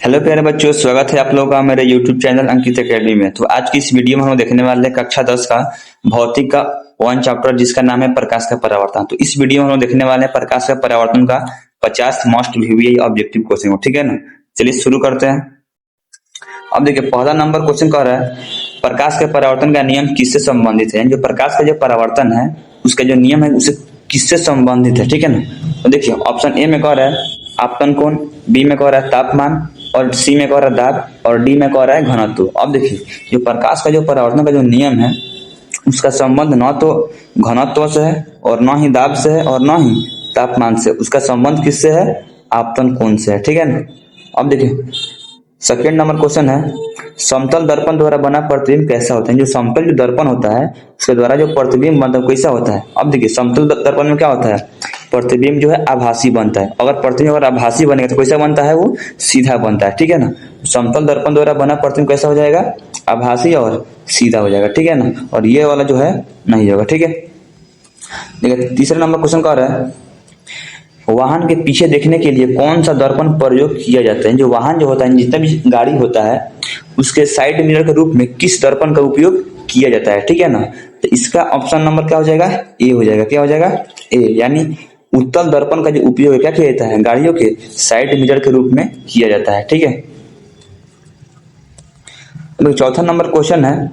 Hello प्यारे बच्चों, स्वागत है आप लोगों का मेरे YouTube चैनल अंकित एकेडमी में। तो आज की इस वीडियो में हम देखने वाले हैं कक्षा 10 का भौतिक का 1 चैप्टर जिसका नाम है प्रकाश का परावर्तन। तो इस वीडियो में हम देखने वाले हैं प्रकाश का परावर्तन का 50 मोस्ट VVI ऑब्जेक्टिव क्वेश्चन को, ठीक है ना। चलिए शुरू करते हैं। अब देखिए पहला नंबर क्वेश्चन कह रहा है प्रकाश के परावर्तन का नियम किससे संबंधित है। जो प्रकाश का जो परावर्तन है उसका जो नियम है उसे किससे संबंधित है, ठीक है ना। तो देखिए ऑप्शन ए में कह रहा है आपतन कोण, बी में कह रहा है तापमान, और सी में कह रहा है दाब, और डी में कह रहा है घनत्व। अब देखिए जो प्रकाश का जो परावर्तन का जो नियम है उसका संबंध न तो घनत्व से है और न ही दाब से है और न ही तापमान से। उसका संबंध किससे है? आपतन कोण से है, ठीक है ना। अब देखिए सेकेंड नंबर क्वेश्चन है समतल दर्पण द्वारा बना प्रतिबिंब कैसा होता है। जो समतल जो दर्पण होता है उसके द्वारा जो प्रतिबिंब मतलब कैसा होता है। अब देखिए समतल दर्पण में क्या होता है, प्रतिबिंब जो है आभासी बनता है। अगर प्रतिबिंब अगर आभासी बनेगा तो कैसा बनता है, वो सीधा बनता है, ठीक है ना। समतल दर्पण द्वारा बना प्रतिबिंब कैसा हो जाएगा, आभासी और सीधा हो जाएगा, ठीक है ना। और ये वाला जो है नहीं होगा, ठीक है। देखिए तीसरा नंबर क्वेश्चन कह रहा है वाहन के पीछे देखने के लिए कौन सा दर्पण प्रयोग किया जाता है। जो वाहन जो होता है जितना भी गाड़ी होता है उसके साइड मिरर के रूप में किस दर्पण का उपयोग किया जाता है, ठीक है ना। तो इसका ऑप्शन नंबर क्या हो जाएगा, ए हो जाएगा। क्या हो जाएगा, ए, यानी उत्तल दर्पण का जो उपयोग है क्या किया जाता है, गाड़ियों के साइड मिरर के रूप में किया जाता है, ठीक है। तो चौथा नंबर क्वेश्चन है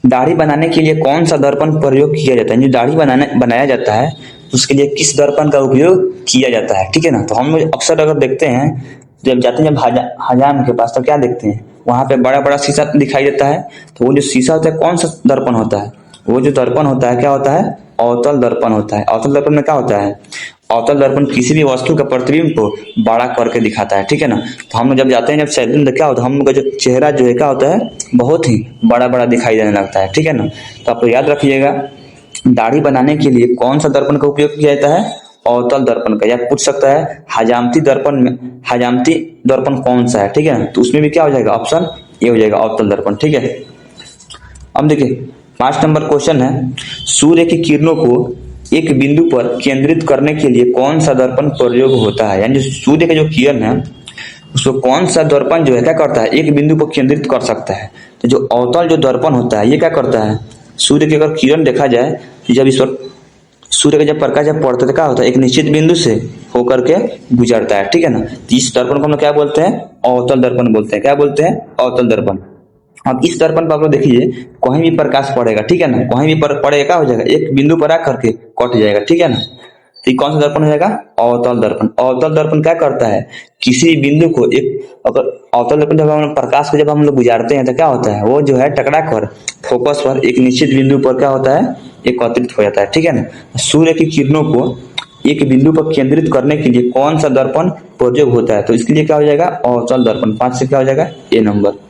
दाढ़ी बनाने के लिए कौन सा दर्पण प्रयोग किया जाता है। जो दाढ़ी बनाया जाता है उसके लिए किस दर्पण का उपयोग किया जाता है, ठीक है ना। तो हम अक्सर अगर देखते हैं जब जाते हैं जब हजाम के पास तो क्या देखते हैं, वहां पे बड़ा बड़ा शीशा दिखाई देता है। तो वो जो शीशा होता है कौन सा दर्पण होता है, वो जो दर्पण होता है क्या होता है, अवतल दर्पण होता है। अवतल दर्पण में क्या होता है, अवतल दर्पण किसी भी वस्तु का प्रतिबिंब को बड़ा करके दिखाता है, ठीक है ना। तो हम लोग जब जाते हैं जब सैलून में क्या होता है, हम लोग का जो चेहरा जो है क्या होता है बहुत ही बड़ा बड़ा दिखाई देने लगता है, ठीक है ना। तो आप लोग याद रखिएगा दाढ़ी बनाने के लिए कौन सा दर्पण का उपयोग किया जाता है, अवतल दर्पण का। या पूछ सकता है हजामती दर्पण में हजामती दर्पण कौन सा है, ठीक है ना। तो उसमें भी क्या हो जाएगा, ऑप्शन ए हो जाएगा अवतल दर्पण, ठीक है। अब देखिए 5 नंबर क्वेश्चन है सूर्य की किरणों को एक बिंदु पर केंद्रित करने के लिए कौन सा दर्पण प्रयोग होता है। यानी सूर्य का जो किरण है उसको कौन सा दर्पण जो है क्या करता है, एक बिंदु पर केंद्रित कर सकता है। तो जो अवतल जो दर्पण होता है ये क्या करता है, सूर्य की अगर किरण देखा जाए जब इस पर सूर्य का जब प्रकाश जब पड़ता है तो क्या होता है, एक निश्चित बिंदु से होकर के गुजरता है, ठीक है ना। तो इस दर्पण को हम लोग क्या बोलते हैं, अवतल दर्पण बोलते हैं। क्या बोलते हैं, अवतल दर्पण। अब इस दर्पण पर आप लोग देखिए कहीं भी प्रकाश पड़ेगा, ठीक है ना, कहीं भी पड़ेगा क्या हो जाएगा, एक बिंदु पर आकर के कट जाएगा, ठीक है ना। तो कौन सा दर्पण हो जाएगा, अवतल दर्पण। अवतल दर्पण क्या करता है, किसी बिंदु को एक अगर अवतल दर्पण जब हम प्रकाश को जब हम लोग गुजारते हैं तो क्या होता है, वो जो है टकरा कर फोकस पर एक निश्चित बिंदु पर क्या होता है, एकत्रित हो जाता है, ठीक है ना। सूर्य की किरणों को एक बिंदु पर केंद्रित करने के लिए कौन सा दर्पण प्रयोग होता है। तो इसके लिए क्या हो जाएगा, अवतल दर्पण। 5 से क्या हो जाएगा, ए नंबर।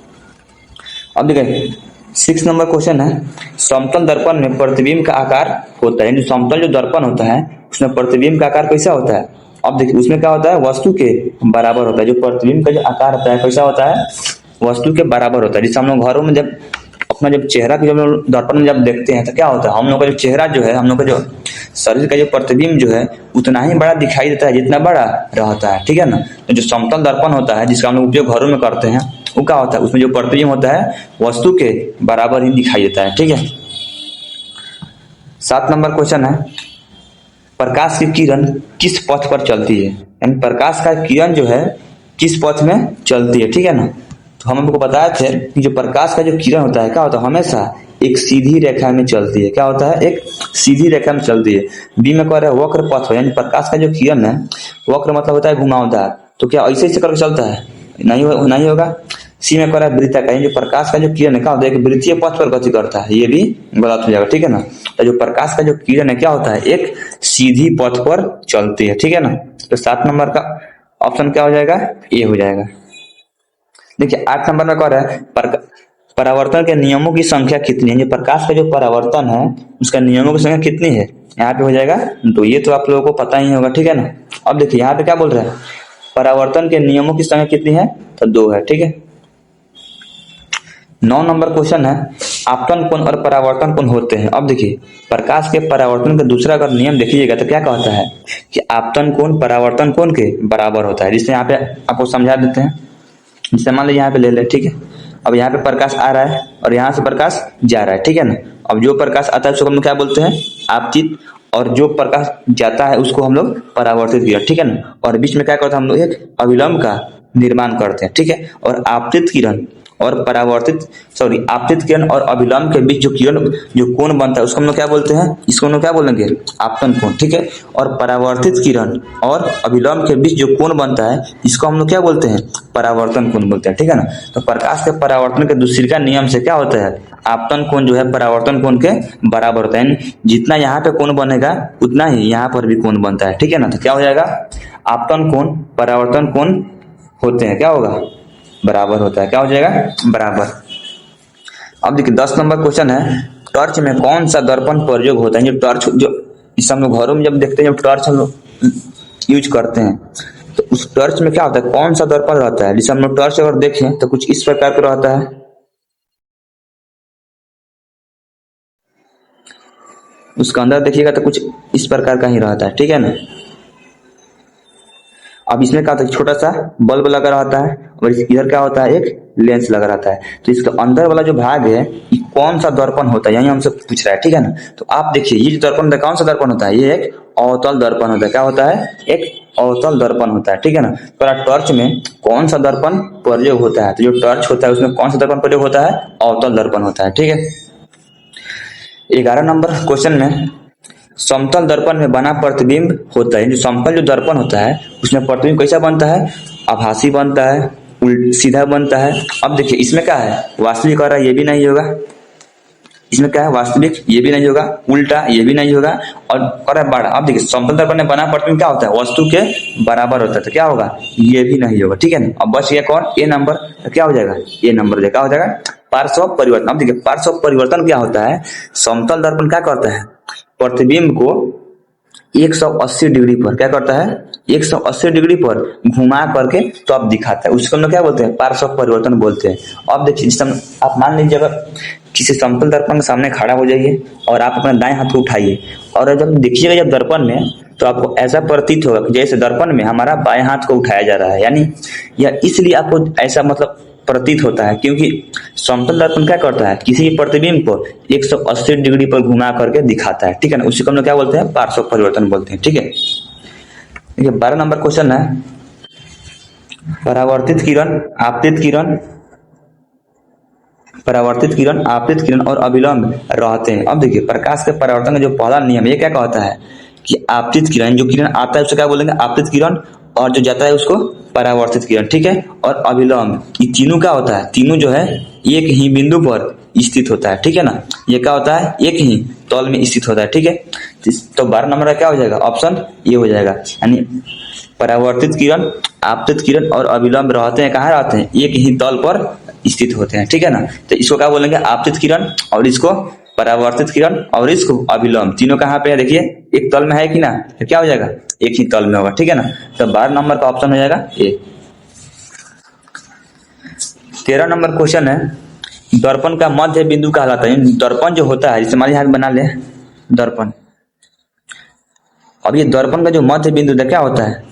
अब देखिए 6 नंबर क्वेश्चन है समतल दर्पण में प्रतिबिंब का आकार होता है। जो समतल जो दर्पण होता है उसमें प्रतिबिंब का आकार कैसा होता है। अब देखिए उसमें क्या होता है, वस्तु के बराबर होता है। जो प्रतिबिंब का जो आकार होता है कैसा होता है, वस्तु के बराबर होता है। जैसे हम लोग घरों में जब अपना जब चेहरा को जब दर्पण में जब देखते हैं तो क्या होता है, हम लोग का जो चेहरा जो है, हम लोग का जो शरीर का जो प्रतिबिंब जो है उतना ही बड़ा दिखाई देता है जितना बड़ा रहता है, ठीक है ना। तो जो समतल दर्पण होता है जिसका हम लोग उपयोग घरों में करते हैं वो क्या होता है, उसमें जो प्रतिबिंब होता है वस्तु के बराबर ही दिखाई देता है, ठीक है। 7 नंबर क्वेश्चन है प्रकाश की किरण किस पथ पर चलती है। यानी प्रकाश का किरण जो है किस पथ में चलती है, ठीक है ना। तो हम आपको बताए थे कि जो प्रकाश का जो किरण होता है क्या होता है, हमेशा एक सीधी रेखा में चलती है। क्या होता है, एक सीधी रेखा में चलती है। बी में कह रहे हैं वक्र पथ, यानी प्रकाश का जो किरण है वक्र मतलब होता है घुमावदार। तो क्या ऐसे ऐसे करके चलता है, नहीं होगा। सी में कह रहा है वृत्ताकार, जो प्रकाश का जो किरण है क्या होता है, एक वृत्तीय पथ पर गति करता है। ये भी गलत हो जाएगा, ठीक है ना। तो जो प्रकाश का जो किरण है क्या होता है, एक सीधी पथ पर चलती है, ठीक है ना। तो 7 नंबर का ऑप्शन क्या हो जाएगा, ए हो जाएगा। देखिए 8 नंबर में कह रहा है परावर्तन के नियमों की संख्या कितनी है। जो प्रकाश का जो परावर्तन है उसका नियमों की संख्या कितनी है, यहाँ पे हो जाएगा। तो ये तो आप लोगों को पता ही होगा, ठीक है ना। अब देखिए यहाँ पे क्या बोल रहा है, परावर्तन के नियमों की संख्या कितनी है, तो 2 है, ठीक है। 9 नंबर क्वेश्चन है आपतन कोण और परावर्तन कोण होते हैं। अब देखिए प्रकाश के परावर्तन का दूसरा अगर नियम देखिएगा तो क्या कहता है कि आपतन कोण परावर्तन कोण के बराबर होता है। जिससे यहाँ पे आपको समझा देते हैं। जैसे मान लीजिए यहाँ पे ले ले, ठीक है। अब यहाँ पे प्रकाश आ रहा है और यहाँ से प्रकाश जा रहा है, ठीक है ना। अब जो प्रकाश आता है उसको हम लोग क्या बोलते हैं, आपतित, और जो प्रकाश जाता है उसको हम लोग परावर्तित किरण, ठीक है ना। और बीच में क्या करते हैं हम लोग, एक अविलंब का निर्माण करते हैं, ठीक है। और आपतित किरण और आपतित किरण और अभिलंब के बीच जो किरण जो कोण बनता है उसको हम लोग क्या बोलते हैं, इसको हम लोग क्या बोलेंगे, आपतन कोण, ठीक है। और परावर्तित किरण और अभिलंब के बीच जो कोण बनता है इसको हम लोग क्या बोलते हैं, परावर्तन कोण बोलते हैं, ठीक है ना। तो प्रकाश के परावर्तन के दूसरे का नियम से क्या होता है, आपतन कोण जो है परावर्तन कोण के बराबर होता है। जितना यहाँ पे कोण बनेगा उतना ही यहाँ पर भी कोण बनता है, ठीक है ना। तो क्या हो जाएगा, आपतन कोण परावर्तन कोण होते हैं, क्या होगा, बराबर होता है। क्या हो जाएगा, बराबर। अब देखिए 10 नंबर क्वेश्चन है, टॉर्च में कौन सा दर्पण प्रयोग होता है। जो टॉर्च जो इस हम लोग घरों में जब देखते हैं, जब टॉर्च हम लोग यूज करते हैं तो उस टॉर्च में क्या होता है, कौन सा दर्पण रहता है। जैसे हम लोग टॉर्च अगर देखें तो कुछ इस प्रकार का रहता है, उसका अंदर देखिएगा तो कुछ इस प्रकार का ही रहता है, ठीक है ना। अब इसमें क्या होता है, छोटा सा बल्ब लगा रहता है और इधर क्या होता है, एक लेंस लगा रहता है। तो इसका अंदर वाला जो भाग है ये कौन सा दर्पण होता है, यही हमसे पूछ रहा है, ठीक है ना। तो आप देखिए ये जो दर्पण होता है कौन सा दर्पण होता है, ये एक अवतल दर्पण होता है। क्या होता है, एक अवतल दर्पण होता है, ठीक है ना। तो टॉर्च में कौन सा दर्पण प्रयोग होता है, तो जो टॉर्च होता है उसमें कौन सा दर्पण प्रयोग होता है, अवतल दर्पण होता है, ठीक है। 11 नंबर क्वेश्चन में समतल दर्पण में बना प्रतिबिंब होता है। जो समतल जो दर्पण होता है उसमें प्रतिबिंब कैसा बनता है, आभासी बनता है, सीधा बनता है। अब देखिए इसमें क्या है, वास्तविक आ रहा है ये भी नहीं होगा, इसमें क्या है वास्तविक ये भी नहीं होगा, उल्टा ये भी नहीं होगा, और कर बड़ा। अब देखिए समतल दर्पण में बना प्रतिबिंब क्या होता है, वस्तु के बराबर होता है। तो क्या होगा, ये भी नहीं होगा, ठीक है ना। अब बच गया कौन, ए नंबर। तो क्या हो जाएगा, ए नंबर क्या हो जाएगा, पार्श्व परिवर्तन। अब देखिए पार्श्व परिवर्तन क्या होता है, समतल दर्पण क्या करता है, प्रतिबिंब को 180 डिग्री पर क्या करता है, 180 डिग्री पर घुमा करके तो आप दिखाता है, उसको हम लोग क्या बोलते हैं, पार्श्व परिवर्तन बोलते हैं। अब देखिए आप मान लीजिए अगर किसी समतल दर्पण के सामने खड़ा हो जाइए और आप अपना दाएं हाथ को उठाइए और जब देखिएगा जब दर्पण में, तो आपको ऐसा प्रतीत होगा कि जैसे दर्पण में हमारा बाएं हाथ को उठाया जा रहा है। यानी यह इसलिए आपको ऐसा मतलब प्रतीत होता है क्योंकि समतल दर्पण क्या करता है, किसी प्रतिबिंब को 180 डिग्री पर घुमा करके दिखाता है, ठीक है ना। उसी को हम लोग क्या बोलते हैं, पार्श्व परिवर्तन बोलते हैं, ठीक है। देखिए 12 नंबर क्वेश्चन है, परावर्तित किरण, आपतित किरण, परावर्तित किरण, आपतित किरण और अभिलंब रहते हैं। अब देखिए प्रकाश के परावर्तन का जो पहला नियम ये क्या कहता है कि आपतित किरण, जो किरण आता है उसको क्या बोलेंगे, आपतित किरण, और जो जाता है उसको परावर्तित किरण, ठीक है। और अभिलंब, ये तीनों क्या होता है, तीनों जो है एक ही बिंदु पर स्थित होता है, ठीक है ना। ये क्या होता है, एक ही तल में स्थित होता है, ठीक है। तो 12 नंबर का क्या हो जाएगा, ऑप्शन ये हो जाएगा। यानी परावर्तित किरण, आपतित किरण और अभिलंब रहते हैं, कहाँ रहते हैं, एक ही तल पर स्थित होते हैं, ठीक है ना। तो इसको क्या बोलेंगे, आपतित किरण, और इसको परावर्तित किरण, और इसको अभिलंब। तीनों कहाँ पे है, देखिए एक तल में है कि ना, तो क्या हो जाएगा, एक ही तल में होगा, ठीक है ना। तो 12 नंबर का ऑप्शन हो जाएगा ए। 13 नंबर क्वेश्चन है, दर्पण का मध्य बिंदु कहलाता है। दर्पण जो होता है, जैसे हमारे यहाँ बना ले दर्पण, अब ये दर्पण का जो मध्य बिंदु क्या होता है,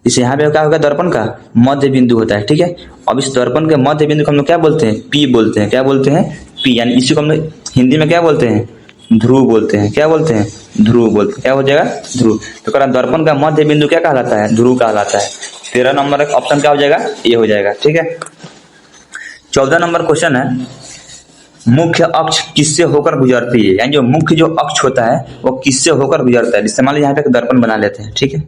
इसे यहाँ पे क्या होगा, दर्पण का मध्य बिंदु होता है, ठीक है। अब इस दर्पण के मध्य बिंदु को हम लोग क्या बोलते हैं, पी बोलते हैं। क्या बोलते हैं, पी। यानी इसी को हम लोग हिंदी में क्या बोलते हैं, ध्रुव बोलते हैं। क्या बोलते हैं, ध्रुव बोलते हैं। क्या हो जाएगा, ध्रुव। तो दर्पण का मध्य बिंदु क्या कहलाता है, ध्रुव कहलाता है। 13 नंबर का ऑप्शन क्या हो जाएगा, ये हो जाएगा, ठीक है। 14 नंबर क्वेश्चन है, मुख्य अक्ष किससे होकर गुजरती है। यानी जो मुख्य जो अक्ष होता है वो किससे होकर गुजरता है। जैसे मान लीजिए यहाँ पे दर्पण बना लेते हैं, ठीक है।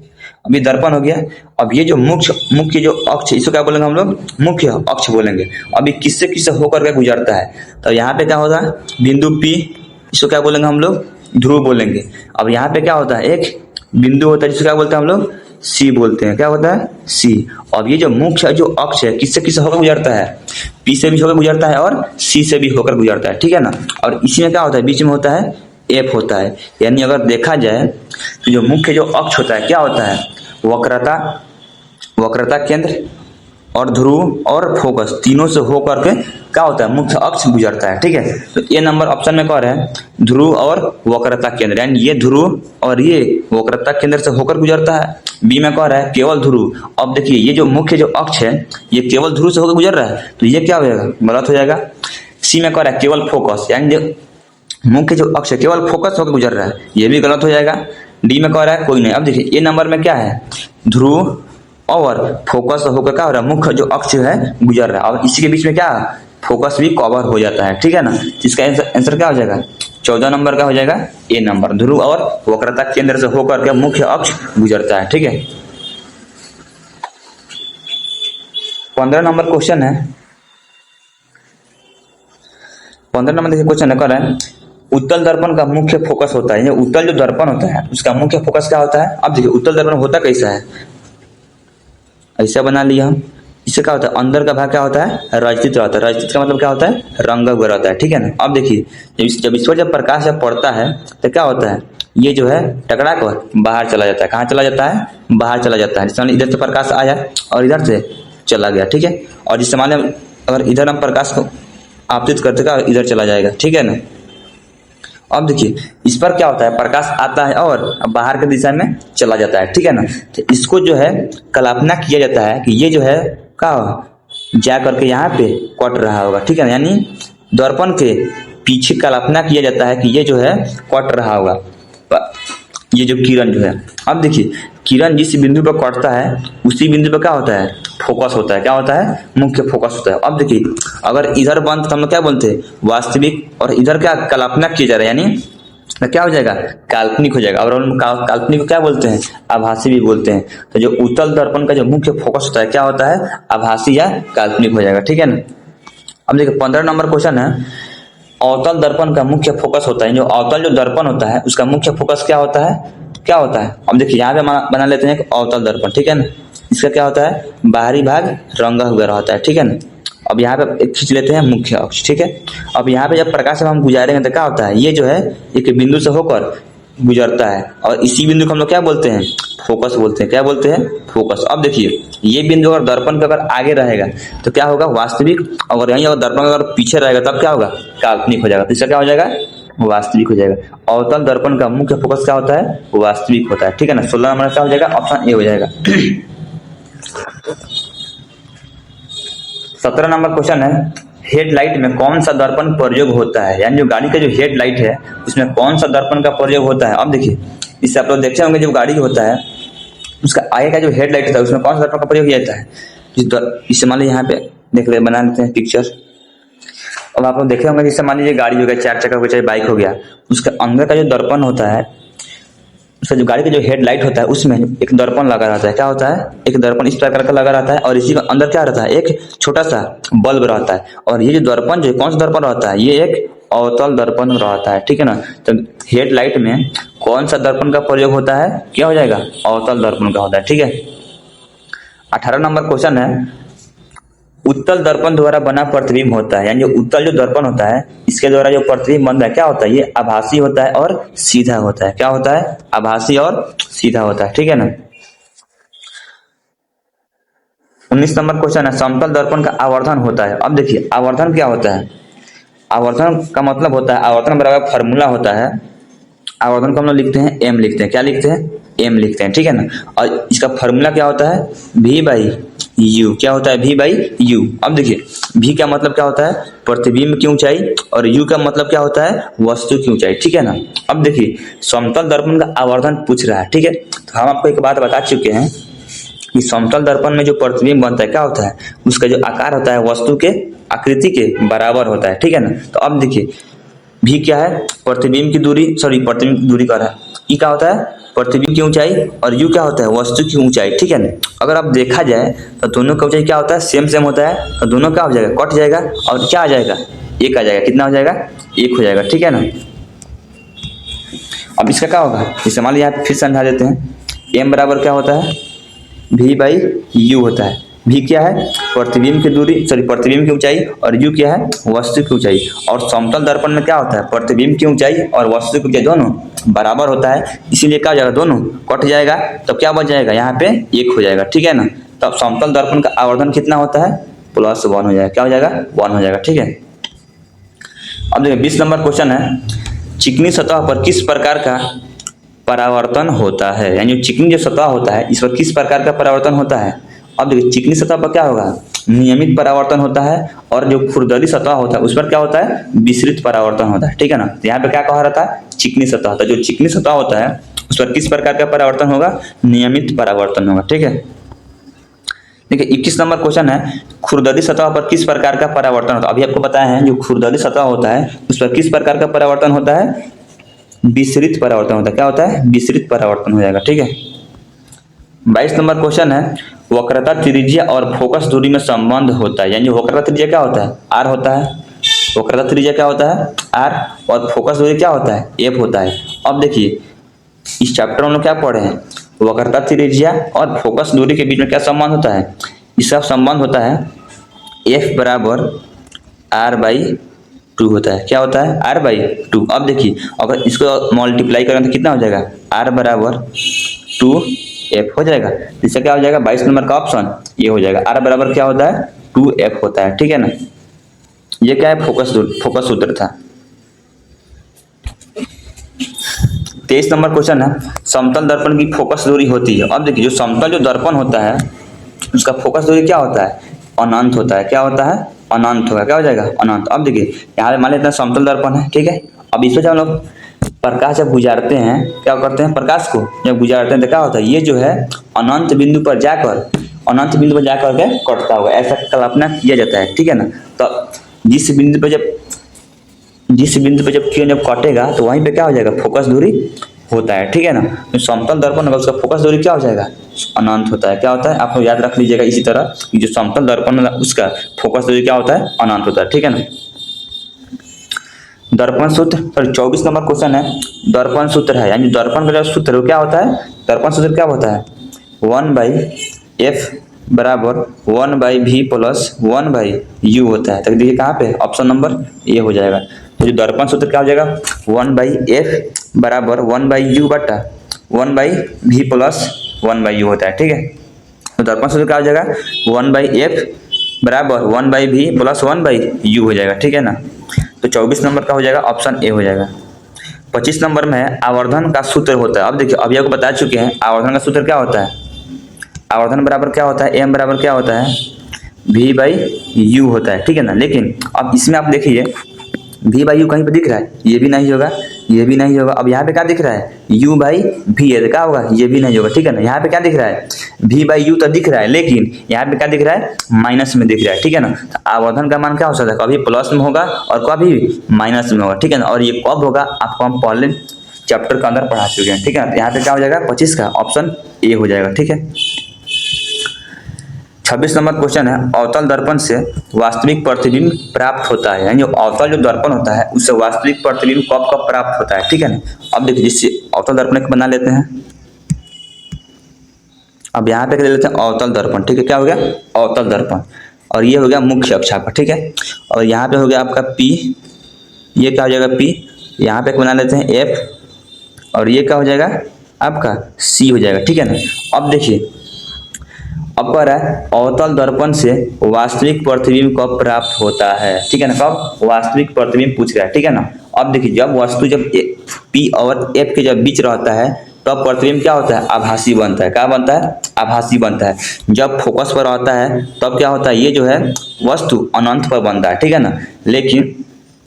अब ये दर्पण हो गया। अब ये जो मुख्य जो अक्ष, इसको क्या बोलेंगे हम लोग, मुख्य अक्ष बोलेंगे। अब ये किससे किससे होकर के गुजरता है, तो यहाँ पे क्या होता है, बिंदु P, इसको क्या बोलेंगे हम लोग, ध्रुव बोलेंगे। अब यहाँ पे क्या होता है, एक बिंदु होता है जिसको क्या बोलते हैं हम लोग, सी बोलते हैं। क्या होता है, सी। अब ये जो मुख्य जो अक्ष है किससे किससे होकर गुजरता है, पी से भी होकर गुजरता है और सी से भी होकर गुजरता है, ठीक है ना। और इसी में क्या होता है, बीच में होता है एफ होता है। यानी अगर देखा जाए तो जो मुख्य जो अक्ष होता है क्या होता है, वक्रता केंद्र, और ध्रुव और फोकस तीनों से होकर के क्या होता है, मुख्य अक्ष गुजरता है। ठीक है, तो ये नंबर ऑप्शन में कह रहा है ध्रुव और वक्रता केंद्र, यानी ये ध्रुव और ये वक्रता केंद्र से होकर गुजरता है। बी में कह रहा है केवल ध्रुव। अब देखिए ये जो मुख्य जो अक्ष है ये केवल ध्रुव से होकर गुजर रहा है, तो ये क्या हो जाएगा, गलत हो जाएगा। सी में कह रहा है केवल फोकस, यानी जो मुख्य जो अक्ष है केवल फोकस होकर गुजर रहा है, ये भी गलत हो जाएगा। डी में कह रहा है कोई नहीं। अब देखिए ये नंबर में क्या है, ध्रुव और फोकस होकर क्या हो रहा है, मुख्य जो अक्ष है गुजर रहा है, और इसी के बीच में क्या फोकस भी कवर हो जाता है। ठीक है ना, इसका आंसर क्या हो जाएगा, 14 नंबर का हो जाएगा ए नंबर, ध्रुव और वक्रता केंद्र से होकर के मुख्य अक्ष गुजरता है। ठीक है, 15 नंबर क्वेश्चन है। 15 नंबर देखिए क्वेश्चन कर रहा है उत्तल दर्पण का मुख्य फोकस होता है, उत्तल जो दर्पण होता है उसका मुख्य फोकस क्या होता है। अब देखिए उत्तल दर्पण होता कैसा है, ऐसा बना लिया हम, इससे क्या होता है अंदर का भाग क्या होता है, रजतित रहता है। रजतित का मतलब क्या होता है, रंगा हुआ रहता है। ठीक है ना, अब देखिए जब इस पर जब प्रकाश जब पड़ता है तो क्या होता है, ये जो है टकरा कर बाहर चला जाता है। कहाँ चला जाता है, बाहर चला जाता है। जिससे इधर से प्रकाश आया और इधर से चला गया। ठीक है, और जिससे मान लें अगर इधर हम प्रकाश को आपतित करते का इधर चला जाएगा। ठीक है ना, अब देखिए इस पर क्या होता है, प्रकाश आता है और बाहर की दिशा में चला जाता है। ठीक है ना, तो इसको जो है कल्पना किया जाता है कि ये जो है क्या जा करके यहाँ पे कट रहा होगा। ठीक है ना, यानी दर्पण के पीछे कल्पना किया जाता है कि ये जो है कट रहा होगा, ये जो किरण जो है। अब देखिए किरण जिस बिंदु पर कटता है उसी बिंदु पर क्या होता है, फोकस होता है। क्या होता है, मुख्य फोकस होता है। अब देखिए अगर इधर बंद तो हम लोग क्या बोलते हैं, वास्तविक, और इधर क्या कल्पना किया जा रहा है, यानी तो क्या हो जाएगा, काल्पनिक हो जाएगा। और हम काल्पनिक को क्या बोलते हैं, आभासी भी बोलते हैं। तो जो उत्तल दर्पण का जो मुख्य फोकस होता है क्या होता है, आभासी या काल्पनिक हो जाएगा। ठीक है ना, अब देखिए 15 नंबर क्वेश्चन है अवतल दर्पण का मुख्य फोकस होता है। जो अवतल जो दर्पण होता है उसका मुख्य फोकस क्या होता है, क्या होता है। अब देखिए यहाँ पे बना लेते हैं एक अवतल दर्पण। ठीक है ना, इसका क्या होता है, बाहरी भाग रंगा हुआ रहता है। ठीक है ना, अब यहाँ पे एक खींच लेते हैं मुख्य अक्ष। ठीक है, अब यहाँ पे जब प्रकाश हम गुजारेंगे तो क्या होता है, ये जो है एक बिंदु से होकर गुजरता है और इसी बिंदु को हम लोग क्या बोलते हैं, फोकस बोलते हैं। क्या बोलते हैं, फोकस। अब देखिए ये बिंदु अगर दर्पण के अगर आगे रहेगा तो क्या होगा, वास्तविक। अगर यहीं अगर दर्पण अगर पीछे रहेगा तब क्या होगा, काल्पनिक हो जाएगा। तो इसका क्या हो जाएगा, वास्तविक हो जाएगा। अवतल दर्पण का मुख्य फोकस क्या होता है, वास्तविक होता है। ठीक है ना, 16 नंबर क्या हो जाएगा, ऑप्शन ए हो जाएगा। 17 नंबर क्वेश्चन है हेडलाइट में कौन सा दर्पण प्रयोग होता है, यानी जो गाड़ी का जो हेडलाइट है उसमें कौन सा दर्पण का प्रयोग होता है। अब देखिए इससे आप लोग देखते होंगे जब गाड़ी होता है उसका आगे का जो हेडलाइट होता है उसमें कौन सा दर्पण का प्रयोग किया जाता है। जिससे मान लीजिए यहाँ पे देख ले, बना लेते हैं पिक्चर। अब आप लोग देखे होंगे जिससे मान लीजिए गाड़ी हो गया, 4 चक्का हो गया, चाहे बाइक हो गया, उसके अंदर का जो दर्पण होता है, उसका जो गाड़ी का जो हेडलाइट होता है उसमें एक दर्पण लगा रहता है। क्या होता है, एक दर्पण इस प्रकार का लगा रहता है और इसी के अंदर क्या रहता है, एक छोटा सा बल्ब रहता है। और ये जो दर्पण जो कौन सा दर्पण रहता है, ये एक अवतल दर्पण रहता है। ठीक है ना, तो हेडलाइट में कौन सा दर्पण का प्रयोग होता है, क्या हो जाएगा, अवतल दर्पण का होता है। ठीक है, 18 नंबर क्वेश्चन है उत्तल दर्पण द्वारा बना प्रतिबिंब होता है, यानी जो उत्तल जो दर्पण होता है इसके द्वारा जो प्रतिबिंब बनता है क्या होता है, ये आभासी होता है और सीधा होता है। क्या होता है, आभासी और सीधा होता है। ठीक है ना, 19 नंबर क्वेश्चन है समतल दर्पण का आवर्धन होता है। अब देखिए आवर्धन क्या होता है, आवर्धन का मतलब होता है, आवर्धन बराबर फॉर्मूला होता है। आवर्धन को हम लोग लिखते हैं एम लिखते हैं। क्या लिखते हैं, एम लिखते हैं। ठीक है ना, और इसका फॉर्मूला क्या होता है, v बाई यू। क्या होता है, v बाई यू। अब देखिए v का मतलब क्या होता है, प्रतिबिंब की ऊंचाई, और u का मतलब क्या होता है, वस्तु की ऊंचाई। ठीक है ना, अब देखिए समतल दर्पण का आवर्धन पूछ रहा है। ठीक है, तो हम आपको एक बात बता चुके हैं कि समतल दर्पण में जो प्रतिबिंब बनता है क्या होता है, उसका जो आकार होता है वस्तु के आकृति के बराबर होता है। ठीक है ना, तो अब देखिए v क्या है, प्रतिबिंब की दूरी, प्रतिबिंब की दूरी कर रहा है। ई क्या होता है, प्रतिबिंब की ऊंचाई, और यू क्या होता है, वस्तु की ऊंचाई। ठीक है ना, अगर आप देखा जाए तो दोनों का ऊंचाई क्या होता है, सेम सेम होता है, तो दोनों क्या हो जाएगा, कट जाएगा और क्या आ जाएगा, एक आ जाएगा। कितना हो जाएगा, एक हो जाएगा। ठीक है ना, अब इसका क्या होगा, इसे मान लीजिए यहाँ फिर समझा देते हैं। एम बराबर क्या होता है, v बाई यू होता है। v क्या है, प्रतिबिंब की दूरी, प्रतिबिंब की ऊंचाई, और u क्या है, वस्तु की ऊंचाई। और समतल दर्पण में क्या होता है, प्रतिबिंब की ऊंचाई और वस्तु की ऊंचाई दोनों बराबर होता है, इसीलिए क्या हो जाएगा, दोनों कट जाएगा, तो क्या बच जाएगा, यहाँ पे एक हो जाएगा। ठीक है ना, तब समतल दर्पण का आवर्धन कितना होता है, +1 हो जाएगा। क्या हो जाएगा, 1 हो जाएगा, ठीक है। अब देखिए 20 नंबर क्वेश्चन है, चिकनी सतह पर किस प्रकार का परावर्तन होता है, यानी चिकनी जो सतह होता है इस पर किस प्रकार का परावर्तन होता है। अब देखिए चिकनी सतह पर क्या होगा, नियमित परावर्तन होता है, और जो खुरदरी सतह होता है उस पर क्या होता है, विस्तृत परावर्तन होता है, ठीक है ना। तो यहाँ पे क्या कहा रहा था, चिकनी सतह, तो जो चिकनी सतह होता है उस पर किस प्रकार का परावर्तन होगा, नियमित परावर्तन होगा, ठीक है। देखिए 21 नंबर क्वेश्चन है, खुरदरी सतह पर किस प्रकार का परावर्तन होता है। अभी आपको बताया है जो खुरदरी सतह होता है उस पर किस प्रकार का परावर्तन होता है, विस्तृत परावर्तन होता है। क्या होता है, विस्तृत परावर्तन हो जाएगा, ठीक है। 22 नंबर क्वेश्चन है, वक्रता त्रिज्या और फोकस दूरी में संबंध होता है, यानी वक्रता त्रिज्या क्या होता है, आर होता है, वक्रता त्रिज्या क्या होता है, आर, और फोकस दूरी क्या होता है, एफ होता है। अब देखिए इस चैप्टर में हम लोग क्या पढ़े हैं, वक्रता त्रिज्या और फोकस दूरी के बीच में क्या संबंध होता है, इसका संबंध होता है एफ बराबर r/2 होता है। क्या होता है, r/2। अब देखिए अगर इसको मल्टीप्लाई करें तो कितना हो जाएगा, r बराबर 2f हो जाएगा। इससे क्या हो जाएगा, 22 नंबर का ऑप्शन ये हो जाएगा, r बराबर क्या होता है, 2f होता है, ठीक है ना। ये क्या है, फोकस सूत्र था। 23 नंबर क्वेश्चन है, समतल दर्पण की फोकस दूरी होती है। अब देखिए जो समतल जो दर्पण होता है उसका फोकस दूरी क्या होता है, अनंत होता है। क्या होता है, अनंत होगा। क्या हो जाएगा, अनंत। अब देखिए यहाँ पे मान लेते हैं समतल दर्पण है, ठीक है। अब इसमें जब हम लोग प्रकाश जब गुजारते हैं, क्या करते हैं, प्रकाश को जब गुजारते हैं तो क्या होता है, ये जो है अनंत बिंदु पर जाकर के कटता होगा, ऐसा कल्पना किया जाता है, ठीक है ना। तो जिस बिंदु पर जब किरण जब कटेगा तो वहीं पे क्या हो जाएगा, फोकस दूरी होता है, ठीक है ना। तो समतल दर्पण होगा उसका फोकस दूरी क्या हो जाएगा, अनंत होता है। क्या होता है, आप लोग याद रख लीजिएगा इसी तरह कि जो समतल दर्पण होगा उसका फोकस दूरी क्या होता है, अनंत होता है, ठीक है ना। दर्पण सूत्र पर 24 नंबर क्वेश्चन है, दर्पण सूत्र है, यानी दर्पण का जो सूत्र क्या होता है, दर्पण सूत्र क्या होता है, 1/f बराबर 1/v प्लस 1/u होता है। तो देखिए कहाँ पे, ऑप्शन नंबर ए हो जाएगा। तो जो दर्पण सूत्र क्या हो जाएगा, 1/f बराबर 1/u बटा 1/v प्लस 1/u होता है, ठीक है। तो दर्पण सूत्र क्या हो जाएगा, 1/f बराबर 1/v प्लस 1/u हो जाएगा, ठीक है ना। तो 24 नंबर का हो जाएगा, ऑप्शन ए हो जाएगा। 25 नंबर में है, आवर्धन का सूत्र होता है। अब देखिए अभी आपको बता चुके हैं आवर्धन का सूत्र क्या होता है, आवर्धन बराबर क्या होता है, एम बराबर क्या होता है, v/u होता है, ठीक है ना। लेकिन अब इसमें आप देखिए v/u कहीं पे दिख रहा है, ये भी नहीं होगा, ये भी नहीं होगा। अब यहाँ पे क्या दिख रहा है, u/v है, तो क्या होगा, ये भी नहीं होगा, ठीक है ना। यहाँ पे क्या दिख रहा है, v/u तो दिख रहा है, लेकिन यहाँ पे क्या दिख रहा है, माइनस में दिख रहा है, ठीक है ना। तो आवर्धन का मान क्या हो सकता है, कभी प्लस में होगा और कभी माइनस में होगा, ठीक है ना। और ये कब होगा आपको हम पहले चैप्टर के अंदर पढ़ा चुके हैं, ठीक है। यहाँ पे क्या हो जाएगा, 25 का ऑप्शन ए हो जाएगा, ठीक है। 26 नंबर क्वेश्चन है, अवतल दर्पण से वास्तविक प्रतिबिंब प्राप्त होता है, यानी अवतल जो दर्पण होता है उससे वास्तविक प्रतिबिंब कब कब प्राप्त होता है, ठीक है ना। अब देखिए जिससे अवतल दर्पण को बना लेते हैं। अब यहाँ पे ले लेते हैं अवतल दर्पण, ठीक है। क्या हो गया, अवतल दर्पण, और ये हो गया मुख्य अक्ष पर, ठीक है। और यहाँ पे हो गया आपका P, ये क्या हो जाएगा P, यहाँ पे बना लेते हैं F, और ये क्या हो जाएगा आपका C हो जाएगा, ठीक है ना। अब देखिए अब कह रहा है अवतल दर्पण से वास्तविक प्रतिबिंब कब प्राप्त होता है, ठीक है ना। कब वास्तविक प्रतिबिंब पूछ रहा है, ठीक है ना। अब देखिए जब वस्तु जब P और F के जब बीच रहता है तब प्रतिबिंब क्या होता है, आभासी बनता है। क्या बनता है, आभासी बनता है। जब फोकस पर रहता है तब क्या होता है, ये जो है वस्तु अनंत पर बनता है, ठीक है ना। लेकिन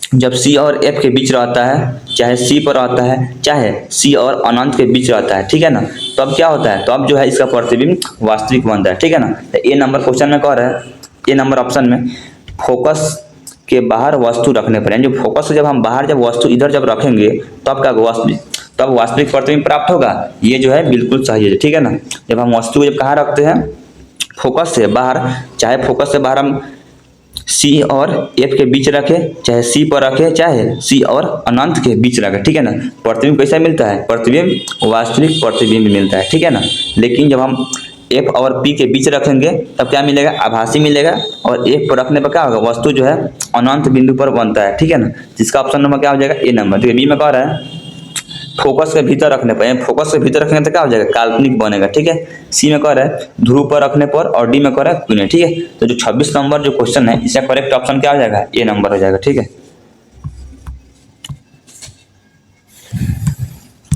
जब C और F के बीच रहता है, चाहे C पर रहता है चाहे C और अनंत के बीच रहता है, ठीक है ना, तब क्या होता है, तब जो है इसका प्रतिबिंब वास्तविक बनता है, ठीक है ना। तो ए नंबर क्वेश्चन में कह रहा है, ए नंबर ऑप्शन में फोकस के बाहर वस्तु रखने पर, यानी जो फोकस से जब हम बाहर जब वस्तु इधर जब रखेंगे तब क्या तब वास्तविक प्रतिबिंब प्राप्त होगा, ये जो है बिल्कुल सही है, ठीक है ना। जब हम वस्तु को जब कहाँ रखते हैं, फोकस से बाहर, चाहे फोकस से बाहर हम C और F के बीच रखे, चाहे C पर रखे, चाहे C और अनंत के बीच रखे, ठीक है ना, प्रतिबिंब कैसा मिलता है, प्रतिबिंब वास्तविक प्रतिबिंब मिलता है, ठीक है ना। लेकिन जब हम F और P के बीच रखेंगे तब क्या मिलेगा, आभासी मिलेगा, और F पर रखने पर क्या होगा, वस्तु जो है अनंत बिंदु पर बनता है, ठीक है ना। जिसका ऑप्शन नंबर क्या हो जाएगा, ए नंबर। ठीक है, बी में कह रहा है फोकस के भीतर रखने पर, फोकस के भीतर रखने पर क्या हो जाएगा, काल्पनिक बनेगा। ठीक है, सी में कह रहा है ध्रुव पर रखने पर, और डी में कह रहा है क्यों नहीं। ठीक है, तो जो 26 नंबर जो क्वेश्चन है इसका करेक्ट ऑप्शन क्या हो जाएगा, ए नंबर हो जाएगा। ठीक है,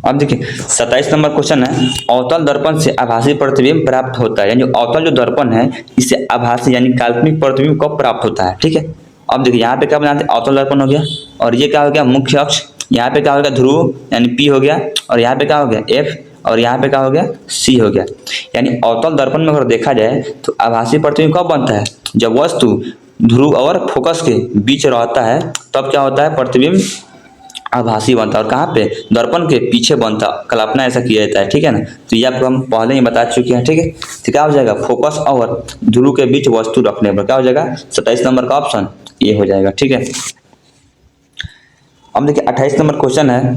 अब देखिए 27 नंबर क्वेश्चन है, अवतल दर्पण से आभासी प्रतिबिंब प्राप्त होता है, यानी अवतल जो दर्पण है इससे आभासी यानी काल्पनिक प्रतिबिंब कब प्राप्त होता है। ठीक है, अब देखिए यहाँ पे क्या बनाते हैं, अवतल दर्पण हो गया, और ये क्या हो गया, मुख्य अक्ष, यहाँ पे क्या हो गया, ध्रुव यानी पी हो गया, और यहाँ पे क्या हो गया, एफ, और यहाँ पे क्या हो गया, सी हो गया। यानी अवतल दर्पण में अगर देखा जाए तो आभासी प्रतिबिंब कब बनता है, जब वस्तु ध्रुव और फोकस के बीच रहता है तब क्या होता है, प्रतिबिंब आभासी बनता है, और कहाँ पे, दर्पण के पीछे बनता, कल्पना ऐसा किया जाता है। ठीक है ना, तो ये आपको हम पहले ही बता चुके हैं। ठीक है, तो क्या हो जाएगा, फोकस और ध्रुव के बीच वस्तु रखने पर क्या हो जाएगा, 27 नंबर का ऑप्शन ये हो जाएगा। ठीक है, अब देखिए 28 नंबर क्वेश्चन है,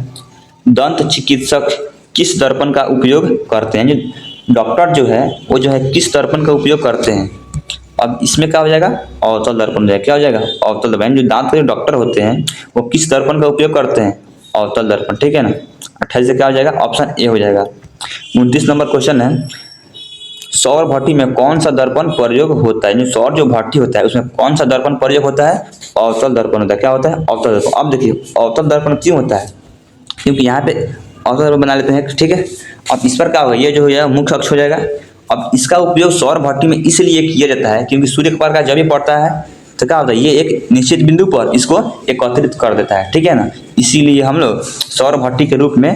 दंत चिकित्सक किस दर्पण का उपयोग करते हैं, जो डॉक्टर जो है वो जो है किस दर्पण का उपयोग करते हैं। अब इसमें क्या हो जाएगा, अवतल दर्पण हो जाएगा, क्या हो जाएगा, अवतल दर्पण। जो दांत के डॉक्टर होते हैं वो किस दर्पण का उपयोग करते हैं, अवतल दर्पण। ठीक है ना, 28 से क्या हो जाएगा, ऑप्शन ए हो जाएगा। 29 नंबर क्वेश्चन है, सौर भट्टी में कौन सा दर्पण प्रयोग होता है, जो सौर जो भट्टी होता है उसमें कौन सा दर्पण प्रयोग होता है, अवतल दर्पण होता है। क्या होता है, अवतल दर्पण। अब देखिए अवतल दर्पण क्यों होता है, क्योंकि यहाँ पे अवतल दर्पण बना लेते हैं। ठीक है, अब इस पर क्या होगा, ये जो हो जाएगा मुख्य अक्ष हो जाएगा। अब इसका उपयोग सौर भट्टी में इसलिए किया जाता है क्योंकि सूर्य का प्रकाश जब भी पड़ता है तो क्या होता है, ये एक निश्चित बिंदु पर इसको एकत्रित कर देता है। ठीक है ना, इसीलिए हम लोग सौर भट्टी के रूप में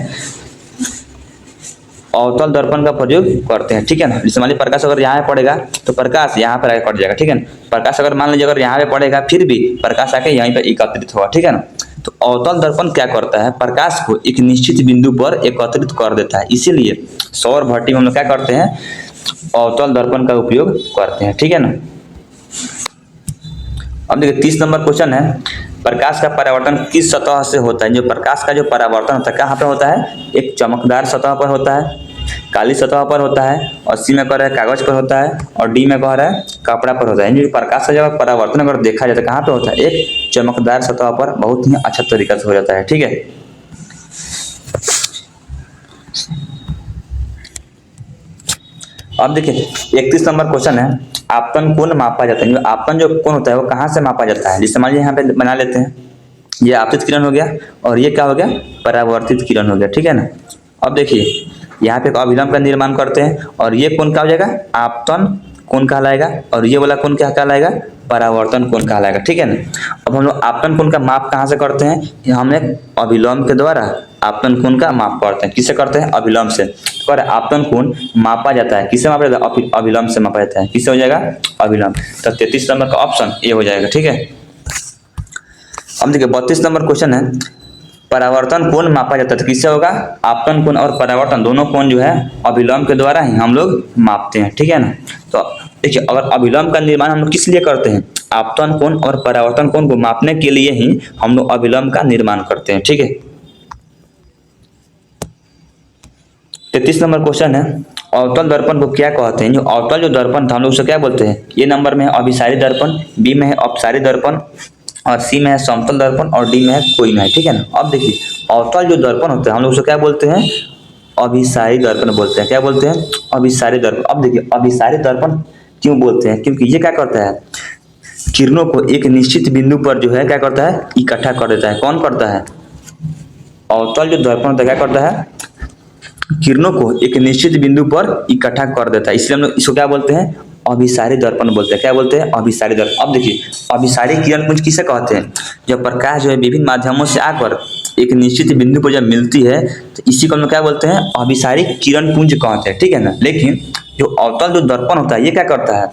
अवतल दर्पण का प्रयोग करते हैं। ठीक है ना, जैसे मान लीजिए प्रकाश अगर यहाँ पड़ेगा तो प्रकाश यहाँ पर आके पड़ जाएगा। ठीक है ना, प्रकाश अगर मान लीजिए अगर यहाँ पे पड़ेगा फिर भी प्रकाश आके यहीं पर एकत्रित होगा। ठीक है ना, तो अवतल दर्पण क्या करता है, प्रकाश को एक निश्चित बिंदु पर एकत्रित कर देता है, इसीलिए सौर भट्टी में हम लोग क्या करते हैं, अवतल दर्पण का उपयोग करते हैं। ठीक है ना, अब देखिए 30 नंबर क्वेश्चन है, प्रकाश का परावर्तन किस सतह से होता है, जो प्रकाश का जो परावर्तन होता है कहाँ पे होता है, एक चमकदार सतह पर होता है, काली सतह पर होता है, और सी में कह रहा है कागज पर होता है, और डी में कह रहा है कपड़ा पर होता है। यानी प्रकाश का जब परावर्तन अगर देखा जाए तो कहाँ पे होता है, एक चमकदार सतह पर बहुत ही अच्छा तरीका से हो जाता है। ठीक है, अब देखिए 31 नंबर क्वेश्चन है, आपतन कोण मापा जाता है, जो आपतन जो कोण होता है वो कहाँ से मापा जाता है। जैसे मान लीजिए यहाँ पे बना लेते हैं, ये आपतित किरण हो गया और ये क्या हो गया, परावर्तित किरण हो गया। ठीक है ना, अब देखिए यहाँ पे एक अभिलंब का निर्माण करते हैं और ये कोण क्या हो जाएगा, आपतन कोण कहलाएगा, और ये वाला कोण क्या कहलाएगा, परावर्तन कोण कहलाएगा। ठीक है ना, अब हम लोग आपतन कोण का माप कहाँ से करते हैं, हम एक अभिलंब के द्वारा आपतन कोण का माप करते हैं। किससे करते हैं, अभिलंब से। और आपतन कोण मापा जाता है, किससे मापा जाता है, अभिलंब से मापा जाता है। किससे हो जाएगा, अभिलंब। तो 33 नंबर का ऑप्शन ए हो जाएगा। ठीक है, अब देखिए 32 नंबर क्वेश्चन है, परावर्तन कोण मापा जाता है तो किससे होगा, आपतन कोण और परावर्तन दोनों कोण जो है अभिलंब के द्वारा ही हम लोग मापते हैं। ठीक है ना, तो देखिए अगर अभिलंब का निर्माण हम लोग किस लिए करते हैं, आपतन कोण और परावर्तन कोण को मापने के लिए ही हम लोग अभिलंब का निर्माण करते हैं। ठीक है, 33 नंबर क्वेश्चन है, अवतल दर्पण को क्या कहते हैं, जो अवतल जो दर्पण था हम लोग उसे क्या बोलते हैं। ए नंबर में है अभिसारी दर्पण, बी में है अपसारी दर्पण, और सी में है समतल दर्पण, और डी में है कोई नहीं। ठीक है ना, अब देखिए अवतल जो दर्पण होता है हम लोग उसे क्या बोलते हैं, अभिसारी दर्पण बोलते हैं। क्या बोलते हैं, अभिसारी दर्पण। अब देखिए अभिसारी दर्पण क्यों बोलते हैं, क्योंकि ये क्या करता है, किरणों को एक निश्चित बिंदु पर जो है क्या करता है, इकट्ठा कर देता है। कौन करता है, अवतल जो दर्पण होता है क्या करता है, किरणों को एक निश्चित बिंदु पर इकट्ठा कर देता है, इसलिए हम लोग इसको क्या बोलते हैं, अभिसारी दर्पण बोलते हैं। क्या बोलते हैं, अभिसारी दर्पण। अब देखिए अभिसारी किरण पुंज किसे कहते हैं, जब प्रकाश जो है विभिन्न माध्यमों से आकर एक निश्चित बिंदु पर जब मिलती है तो इसी को हम लोग क्या बोलते हैं, अभिसारी किरण पुंज कहते हैं। ठीक है ना, लेकिन जो अवतल जो दर्पण होता है ये क्या करता है,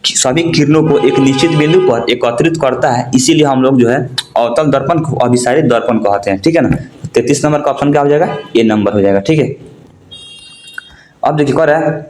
सभी किरणों को एक निश्चित बिंदु पर एकत्रित करता है, इसीलिए हम लोग जो है अवतल दर्पण को अभिसारी दर्पण कहते हैं। ठीक है ना, 33 नंबर का ऑप्शन क्या हो जाएगा, ए नंबर हो जाएगा। ठीक है, अब देखिए क्या रहा है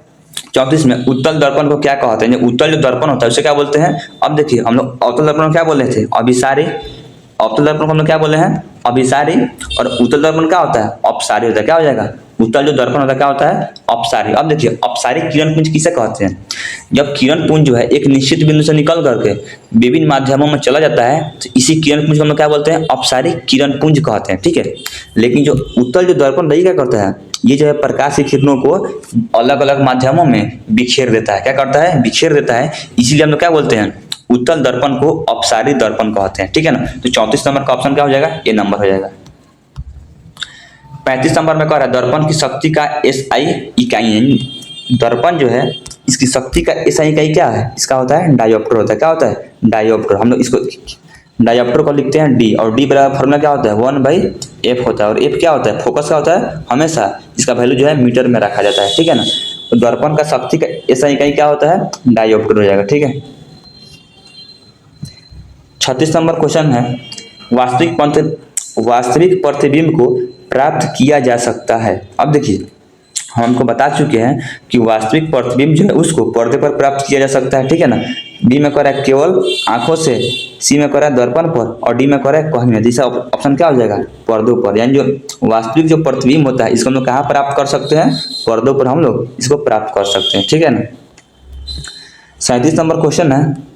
34 में, उत्तल दर्पण को क्या कहते हैं, उत्तल जो दर्पण होता है उसे क्या बोलते हैं। अब देखिए हम लोग अवतल दर्पण को क्या बोले थे, अभिसारी। अवतल दर्पण को हम लोग क्या बोले हैं, अभिसारी, और उत्तल दर्पण क्या होता है, अपसारी होता है। क्या हो जाएगा, उत्तल जो दर्पण होता है क्या होता है, अपसारी। अब देखिए अपसारी किरण पुंज किसे कहते हैं, जब किरण पुंज जो है एक निश्चित बिंदु से निकल करके विभिन्न माध्यमों में चला जाता है तो इसी किरण पुंज को हम लोग क्या बोलते हैं, अपसारी किरण पुंज कहते हैं, ठीक है। लेकिन जो उत्तल जो दर्पण क्या करता है, ये जो है प्रकाश की किरणों को अलग अलग माध्यमों में बिखेर देता है, क्या करता है, बिखेर देता है, इसीलिए हम लोग क्या बोलते हैं, उत्तल दर्पण को अपसारी दर्पण कहते हैं, ठीक है ना। तो 34 नंबर का ऑप्शन क्या हो जाएगा, ए नंबर हो जाएगा। 35 नंबर में कह रहा है दर्पण की शक्ति का एसआई इकाई है, दर्पण जो है इसकी शक्ति का एसआई इकाई क्या है, इसका होता है डायोप्टर होता है, क्या होता है, डायोप्टर। हम लोग इसको डायोप्टर को लिखते हैं डी, और डी बराबर फॉर्मूला क्या होता है, 1/f होता है, और एफ क्या होता है, फोकस क्या होता है, हमेशा इसका वैल्यू जो है मीटर में रखा जाता है, ठीक है ना। तो दर्पण का शक्ति का एसआई इकाई क्या होता है, डायोप्टर हो जाएगा, ठीक है। 36 नंबर क्वेश्चन है वास्तविक प्रतिबिंब को प्राप्त किया जा सकता है। अब देखिए हम हमको बता चुके हैं कि वास्तविक प्रतिबिंब जो है उसको पर्दे पर प्राप्त किया जा सकता है, ठीक है ना। बी में कह रहा है केवल आंखों से, सी में कह रहा है दर्पण पर, और डी में कह रहा है कहीं नहीं। तीसरा ऑप्शन क्या हो जाएगा, पर्दों पर। यानी जो वास्तविक जो प्रतिबिंब होता है इसको हम लोग कहाँ प्राप्त कर सकते हैं, पर्दों पर हम लोग इसको प्राप्त कर सकते हैं, ठीक है ना। 37 नंबर क्वेश्चन है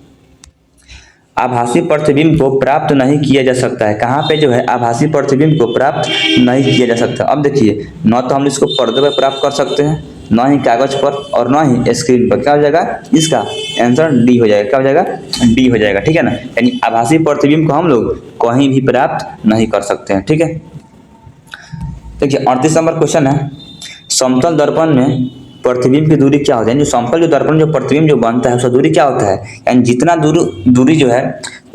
आभासी प्रतिबिंब को प्राप्त नहीं किया जा सकता है। कहाँ पे जो है आभासी प्रतिबिंब को प्राप्त नहीं किया जा सकता। अब देखिए न तो हम इसको पर्दे पर प्राप्त कर सकते हैं, न ही कागज पर, और न ही स्क्रीन पर। क्या हो जाएगा, इसका आंसर डी हो जाएगा, क्या हो जाएगा, डी हो जाएगा, ठीक है ना। यानी आभासी प्रतिबिंब को हम लोग कहीं भी प्राप्त नहीं कर सकते हैं, ठीक है। देखिए 38 नंबर क्वेश्चन है समतल दर्पण में प्रतिबिंब की दूरी क्या होती है। जो समतल जो दर्पण जो प्रतिबिंब जो बनता है उसका दूरी क्या होता है, यानी जितना दूरी जो है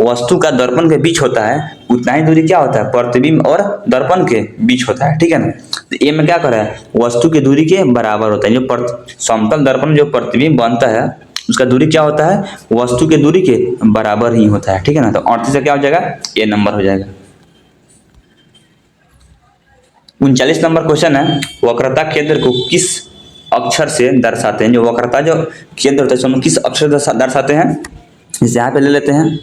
वस्तु का दर्पण के बीच होता है उतना ही दूरी क्या होता है, प्रतिबिंब और दर्पण के बीच होता है, ठीक है ना। तो ए में क्या कर रहा है, वस्तु की दूरी के बराबर होता है। जो समतल दर्पण जो प्रतिबिंब बनता है उसका दूरी क्या होता है, वस्तु के दूरी के बराबर ही होता है, ठीक है ना। तो 38 से क्या हो जाएगा, ए नंबर हो जाएगा। 39 नंबर क्वेश्चन है वक्रता केंद्र को किस अक्षर से दर्शाते हैं। जो वक्रता जो केंद्र होता है उसको हम किस अक्षर से दर्शाते हैं, जैसे यहाँ पे ले लेते हैं,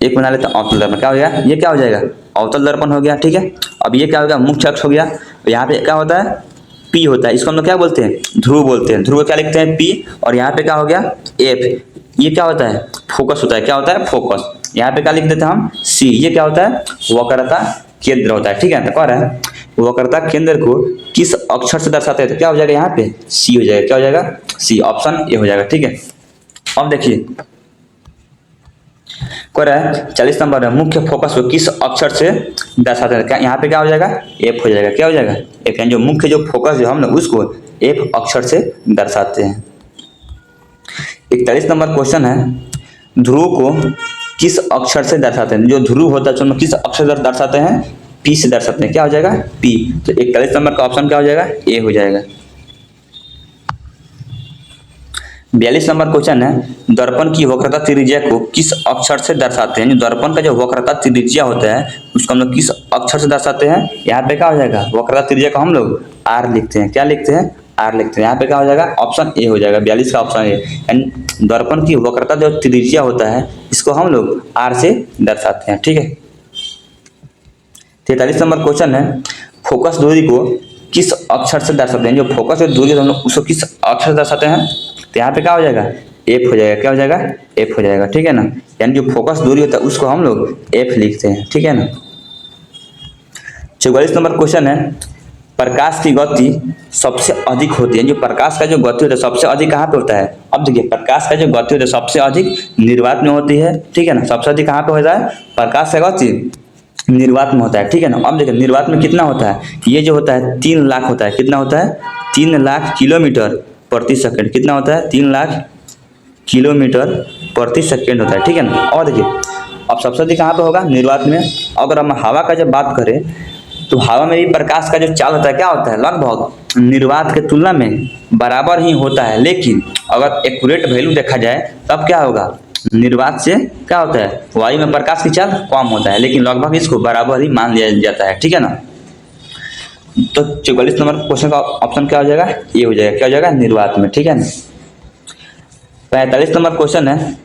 एक बना लेते हैं अवतल दर्पण। क्या हो गया, ये क्या हो जाएगा, अवतल दर्पण हो गया, ठीक है। अब ये क्या हो गया, मुख्य अक्ष हो गया। यहाँ पे क्या होता है, पी होता है, इसको हम लोग क्या बोलते हैं, ध्रुव बोलते हैं। ध्रुव क्या लिखते हैं, पी, और यहाँ पे क्या हो गया, एफ। ये क्या होता है, फोकस होता है, क्या होता है, फोकस। यहाँ पे क्या लिख देते हैं हम, सी। ये क्या होता है, वक्रता केंद्र होता है, ठीक है। तो कह रहा है वक्रता केंद्र को किस अक्षर से दर्शाते हैं, तो क्या हो जाएगा, यहाँ पे सी हो जाएगा, क्या हो जाएगा, सी। ऑप्शन ए हो जाएगा, ठीक है। अब देखिए कह रहा है 40 नंबर है मुख्य फोकस को किस अक्षर से दर्शाते हैं। क्या यहाँ पे क्या हो जाएगा, एफ हो जाएगा, क्या हो जाएगा, एफ। यानी जो मुख्य जो फोकस जो हम लोग उसको एफ अक्षर से दर्शाते हैं। 41 नंबर क्वेश्चन है ध्रुव को किस अक्षर से दर्शाते हैं। जो ध्रुव होता है उसको किस अक्षर से दर्शाते हैं, पी से दर्शाते हैं, क्या हो जाएगा, पी। तो 41 नंबर का ऑप्शन क्या हो जाएगा, ए हो जाएगा। 42 नंबर क्वेश्चन है दर्पण की वक्रता त्रिज्या को किस अक्षर से दर्शाते हैं। जो दर्पण का जो वक्रता त्रिज्या होता है उसको हम लोग किस अक्षर से दर्शाते हैं। यहाँ पे क्या हो जाएगा, वक्रता त्रिज्या को हम लोग आर लिखते हैं, क्या लिखते हैं, आर लिखते हैं। यहाँ पे क्या हो जाएगा, ऑप्शन ए हो जाएगा। 42 का ऑप्शन ए, यानी दर्पण की वक्रता जो त्रिज्या होता है इसको हम लोग आर से दर्शाते हैं, ठीक है। 43 नंबर क्वेश्चन है फोकस दूरी को किस अक्षर से दर्शाते हैं। जो फोकस जो दूरी हम लोग उसको किस अक्षर से दर्शाते हैं, तो यहाँ पे क्या हो जाएगा, एफ हो जाएगा, क्या हो जाएगा, एफ हो जाएगा, ठीक है ना। यानी जो फोकस दूरी होता है उसको हम लोग एफ लिखते हैं, ठीक है ना। 44 नंबर क्वेश्चन है प्रकाश की गति सबसे अधिक होती है। जो प्रकाश का जो गति होता है सबसे अधिक कहाँ पे होता है। अब देखिए प्रकाश का जो गति होता है सबसे अधिक निर्वात में होती है, ठीक है ना। सबसे अधिक कहाँ पे होता है, प्रकाश का गति निर्वात में होता है, ठीक है ना। अब देखिए निर्वात में कितना होता है, ये जो होता है 3 लाख होता है। कितना होता है, 3 लाख किलोमीटर प्रति सेकंड। कितना होता है, 3 लाख किलोमीटर प्रति सेकंड होता है, ठीक है ना। और देखिए अब सबसे अधिक कहाँ पे होगा, निर्वात में। अगर हम हवा का जब बात करें तो हवा में भी प्रकाश का जो चाल होता है क्या होता है, लगभग निर्वात के तुलना में बराबर ही होता है। लेकिन अगर एक्यूरेट वैल्यू देखा जाए तब क्या होगा, निर्वात से क्या होता है, वायु में प्रकाश की चाल कम होता है, लेकिन लगभग इसको बराबर ही मान लिया जाता है, ठीक है ना। तो 44 नंबर क्वेश्चन का ऑप्शन क्या हो जाएगा, ये हो जाएगा, क्या हो जाएगा, निर्वात में, ठीक है ना। 45 नंबर क्वेश्चन है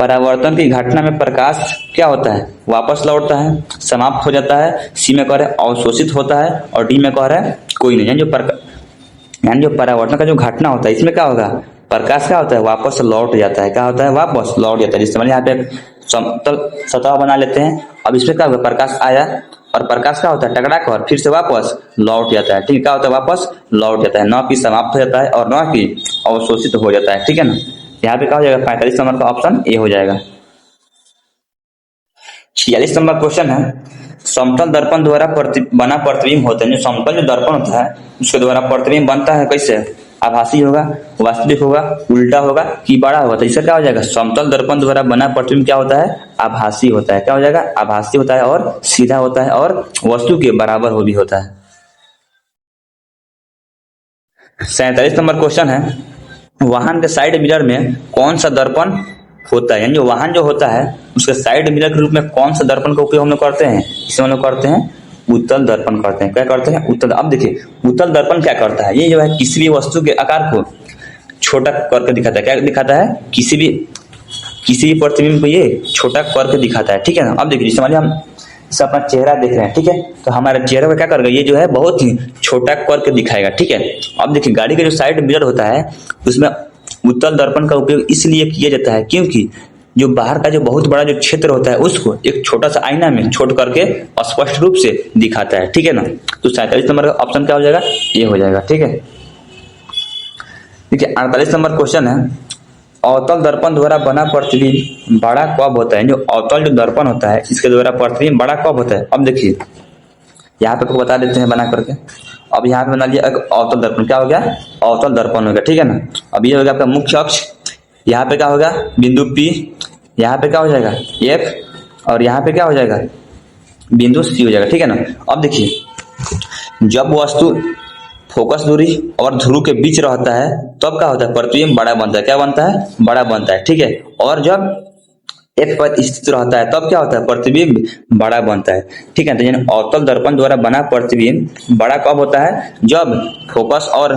परावर्तन की घटना में प्रकाश क्या होता है, वापस लौटता है, समाप्त हो जाता है। सी में कह रहे हैं अवशोषित होता है, और डी में कह रहे हैं कोई नहीं। यानी जो परावर्तन का जो घटना होता है इसमें क्या होगा, प्रकाश क्या होता है, वापस लौट जाता है। क्या होता है, वापस लौट जाता है। जिससे मैंने यहाँ पे समतल सतह बना लेते हैं। अब इसमें क्या होगा, प्रकाश आया और प्रकाश क्या होता है, टकरा कर फिर से वापस लौट जाता है। ठीक है, क्या होता है, वापस लौट जाता है, न कि समाप्त हो जाता है और न कि अवशोषित हो जाता है। ठीक है ना। यहाँ पे क्या हो जाएगा, 45 नंबर का ऑप्शन ए हो जाएगा। 46 नंबर क्वेश्चन है, समतल दर्पण द्वारा बना प्रतिबिंब होता है। जो समतल जो दर्पण होता है उसके द्वारा प्रतिबिंब बनता है कैसे, आभासी होगा, वास्तविक होगा, उल्टा होगा कि बड़ा होगा। तो इसका क्या हो जाएगा, समतल दर्पण द्वारा बना प्रतिबिंब क्या होता है, आभासी होता है। क्या हो जाएगा, आभासी होता है और सीधा होता है और वस्तु के बराबर हो भी होता है। 47 नंबर क्वेश्चन है, वाहन के साइड मिरर में कौन सा दर्पण होता है। यानी जो वाहन जो होता है उसके साइड मिरर के रूप में कौन सा दर्पण का उपयोग हम लोग करते हैं, इसे हम लोग करते हैं उत्तल दर्पण करते हैं। क्या करते हैं, उत्तल। अब देखिए उत्तल दर्पण क्या करता है, ये जो है किसी भी वस्तु के आकार को छोटा करके दिखाता है। क्या दिखाता है, किसी भी प्रतिबिंब को ये छोटा करके दिखाता है। ठीक है ना। अब देखिए जैसे हम इसे अपना चेहरा देख रहे हैं, ठीक है, तो हमारे चेहरे को क्या करेगा, ये जो है बहुत ही छोटा करके दिखाएगा। ठीक है। अब देखिए गाड़ी का जो साइड मिरर होता है उसमें उत्तल दर्पण का उपयोग इसलिए किया जाता है क्योंकि जो बाहर का जो बहुत बड़ा जो क्षेत्र होता है उसको एक छोटा सा आईना में छोड़ करके स्पष्ट रूप से दिखाता है। ठीक है ना। तो 47 नंबर का ऑप्शन क्या हो जाएगा, ये हो जाएगा। ठीक है। देखिए 48 नंबर क्वेश्चन है, अवतल दर्पण द्वारा बना प्रतिबिंब बड़ा कब होता है। जो अवतल जो दर्पण होता है इसके द्वारा प्रतिबिंब बड़ा कब होता है। अब देखिए यहाँ पे बता देते हैं बना करके। अब यहाँ पे बना लिया एक अवतल दर्पण, क्या हो गया, अवतल दर्पण हो गया। ठीक है ना। अब ये हो गया आपका मुख्य अक्ष, यहाँ पे क्या होगा बिंदु P, यहाँ पे क्या हो जाएगा F, और यहाँ पे क्या हो जाएगा बिंदु C हो जाएगा। ठीक है ना। अब देखिए जब वस्तु फोकस दूरी और ध्रुव के बीच रहता है तब क्या होता है, प्रतिबिंब बड़ा बनता है। क्या बनता है, बड़ा बनता है। ठीक है। और जब F पर स्थित रहता है तब क्या होता है, प्रतिबिंब बड़ा बनता है। ठीक है। तो यानी अवतल दर्पण द्वारा बना प्रतिबिंब बड़ा कब होता है, जब फोकस और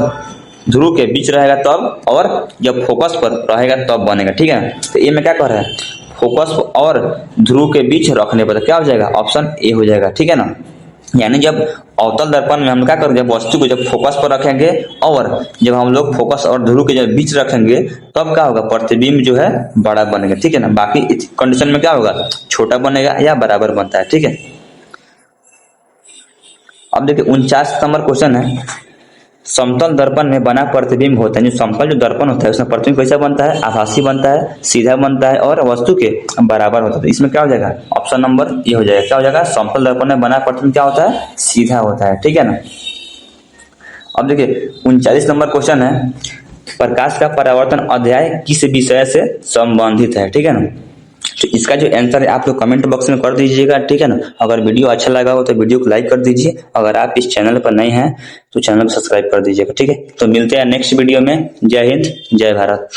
ध्रुव के बीच रहेगा तब, और जब फोकस पर रहेगा तब बनेगा। ठीक है। तो ये में क्या कर रहा है, फोकस और ध्रुव के बीच रखने पर क्या हो जाएगा, ऑप्शन ए हो जाएगा। ठीक है ना। यानी जब अवतल दर्पण में हम क्या करेंगे, जब वस्तु को जब फोकस पर रखेंगे और जब हम लोग फोकस और ध्रुव के जब बीच रखेंगे तब क्या होगा, प्रतिबिंब जो है बड़ा बनेगा। ठीक है ना। बाकी कंडीशन में क्या होगा, छोटा बनेगा या बराबर बनता है। ठीक है। अब देखिए 49 नंबर क्वेश्चन है, समतल दर्पण में बना प्रतिबिंब होता है। जो समतल जो दर्पण होता है उसमें प्रतिबिंब कैसा बनता है, आभासी बनता है, सीधा बनता है और वस्तु के बराबर होता है। इसमें क्या हो जाएगा, ऑप्शन नंबर ये हो जाएगा। क्या हो जाएगा, समतल दर्पण में बना प्रतिबिंब क्या होता है, सीधा होता है। ठीक है ना। अब देखिए 39 नंबर क्वेश्चन है, प्रकाश का परावर्तन अध्याय किस विषय से संबंधित है। ठीक है ना। तो इसका जो आंसर है आप लोग कमेंट बॉक्स में कर दीजिएगा। ठीक है ना। अगर वीडियो अच्छा लगा हो तो वीडियो को लाइक कर दीजिए। अगर आप इस चैनल पर नए हैं तो चैनल को सब्सक्राइब कर दीजिएगा। ठीक है। तो मिलते हैं नेक्स्ट वीडियो में। जय हिंद, जय भारत।